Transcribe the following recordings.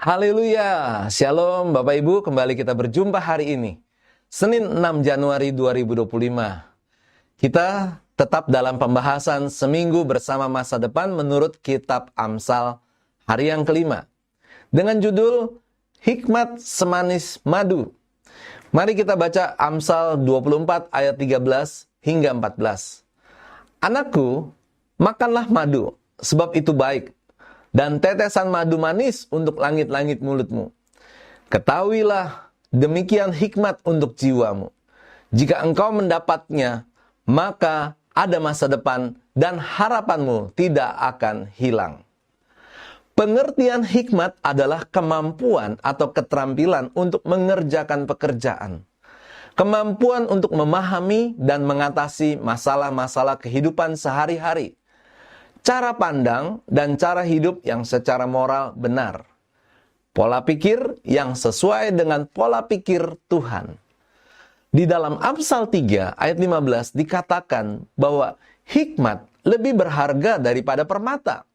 Haleluya, Shalom Bapak Ibu, kembali kita berjumpa hari ini, Senin 6 Januari 2025. Kita tetap dalam pembahasan seminggu bersama masa depan menurut kitab Amsal hari yang kelima. Dengan judul, Hikmat Semanis Madu. Mari kita baca Amsal 24 ayat 13 hingga 14. Anakku, makanlah madu, sebab itu baik, dan tetesan madu manis untuk langit-langit mulutmu. Ketahuilah, demikian hikmat untuk jiwamu. Jika engkau mendapatnya, maka ada masa depan dan harapanmu tidak akan hilang. Pengertian hikmat adalah kemampuan atau keterampilan untuk mengerjakan pekerjaan. Kemampuan untuk memahami dan mengatasi masalah-masalah kehidupan sehari-hari. Cara pandang dan cara hidup yang secara moral benar. Pola pikir yang sesuai dengan pola pikir Tuhan. Di dalam Amsal 3 ayat 15 dikatakan bahwa hikmat lebih berharga daripada permata.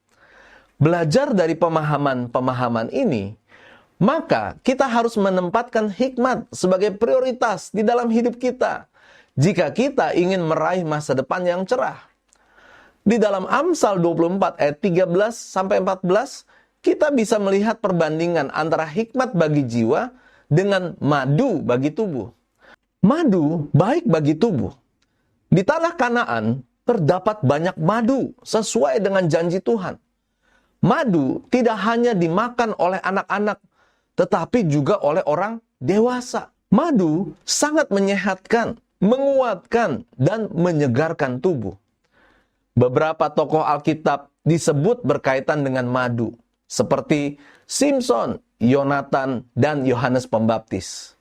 Belajar dari pemahaman-pemahaman ini, maka kita harus menempatkan hikmat sebagai prioritas di dalam hidup kita jika kita ingin meraih masa depan yang cerah. Di dalam Amsal 24 ayat 13 sampai 14, kita bisa melihat perbandingan antara hikmat bagi jiwa dengan madu bagi tubuh. Madu baik bagi tubuh. Di tanah Kanaan terdapat banyak madu sesuai dengan janji Tuhan. Madu tidak hanya dimakan oleh anak-anak, tetapi juga oleh orang dewasa. Madu sangat menyehatkan, menguatkan, dan menyegarkan tubuh. Beberapa tokoh Alkitab disebut berkaitan dengan madu, seperti Simson, Yonatan, dan Yohanes Pembaptis.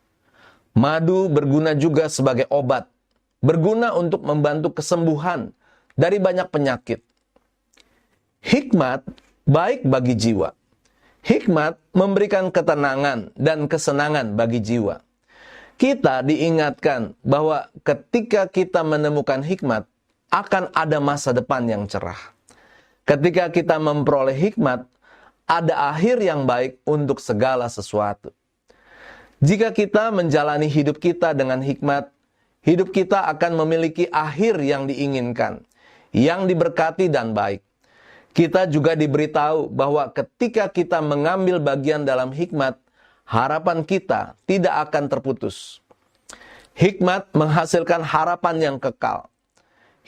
Madu berguna juga sebagai obat, berguna untuk membantu kesembuhan dari banyak penyakit. Hikmat baik bagi jiwa. Hikmat memberikan ketenangan dan kesenangan bagi jiwa. Kita diingatkan bahwa ketika kita menemukan hikmat, akan ada masa depan yang cerah. Ketika kita memperoleh hikmat, ada akhir yang baik untuk segala sesuatu. Jika kita menjalani hidup kita dengan hikmat, hidup kita akan memiliki akhir yang diinginkan, yang diberkati dan baik. Kita juga diberitahu bahwa ketika kita mengambil bagian dalam hikmat, harapan kita tidak akan terputus. Hikmat menghasilkan harapan yang kekal.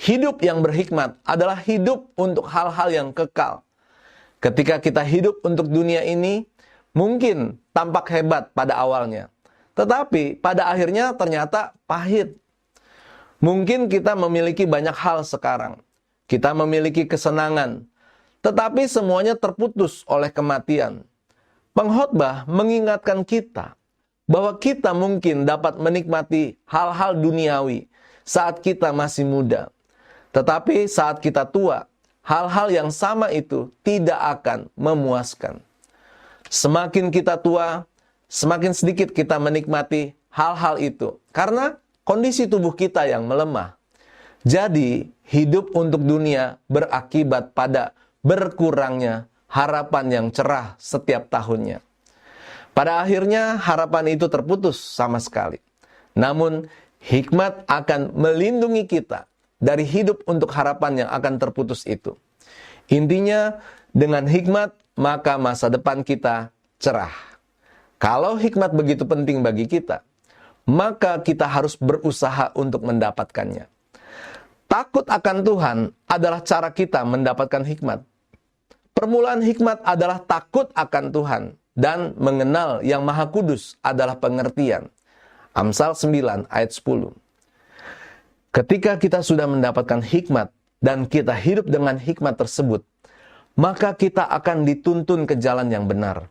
Hidup yang berhikmat adalah hidup untuk hal-hal yang kekal. Ketika kita hidup untuk dunia ini, mungkin tampak hebat pada awalnya. Tetapi pada akhirnya ternyata pahit. Mungkin kita memiliki banyak hal sekarang. Kita memiliki kesenangan. Tetapi semuanya terputus oleh kematian. Pengkhotbah mengingatkan kita bahwa kita mungkin dapat menikmati hal-hal duniawi saat kita masih muda. Tetapi saat kita tua, hal-hal yang sama itu tidak akan memuaskan. Semakin kita tua, semakin sedikit kita menikmati hal-hal itu. Karena kondisi tubuh kita yang melemah. Jadi, hidup untuk dunia berakibat pada berkurangnya harapan yang cerah setiap tahunnya. Pada akhirnya, harapan itu terputus sama sekali. Namun, hikmat akan melindungi kita dari hidup untuk harapan yang akan terputus itu. Intinya, dengan hikmat, maka masa depan kita cerah. Kalau hikmat begitu penting bagi kita, maka kita harus berusaha untuk mendapatkannya. Takut akan Tuhan adalah cara kita mendapatkan hikmat. Permulaan hikmat adalah takut akan Tuhan, dan mengenal yang Maha Kudus adalah pengertian. Amsal 9 ayat 10. Ketika kita sudah mendapatkan hikmat dan kita hidup dengan hikmat tersebut, maka kita akan dituntun ke jalan yang benar,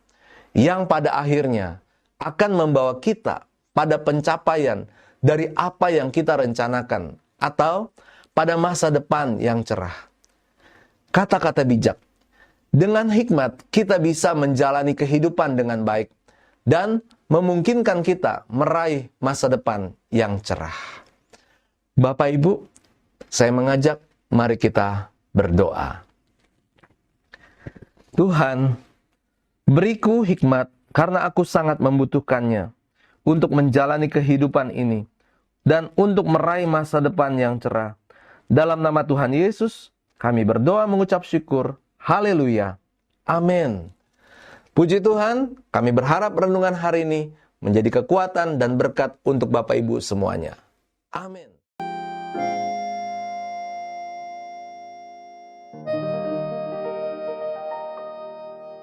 yang pada akhirnya akan membawa kita pada pencapaian dari apa yang kita rencanakan atau pada masa depan yang cerah. Kata-kata bijak. Dengan hikmat, kita bisa menjalani kehidupan dengan baik dan memungkinkan kita meraih masa depan yang cerah. Bapak Ibu, saya mengajak mari kita berdoa. Tuhan, beriku hikmat karena aku sangat membutuhkannya untuk menjalani kehidupan ini dan untuk meraih masa depan yang cerah. Dalam nama Tuhan Yesus, kami berdoa mengucap syukur. Haleluya. Amin. Puji Tuhan, kami berharap renungan hari ini menjadi kekuatan dan berkat untuk Bapak Ibu semuanya. Amin.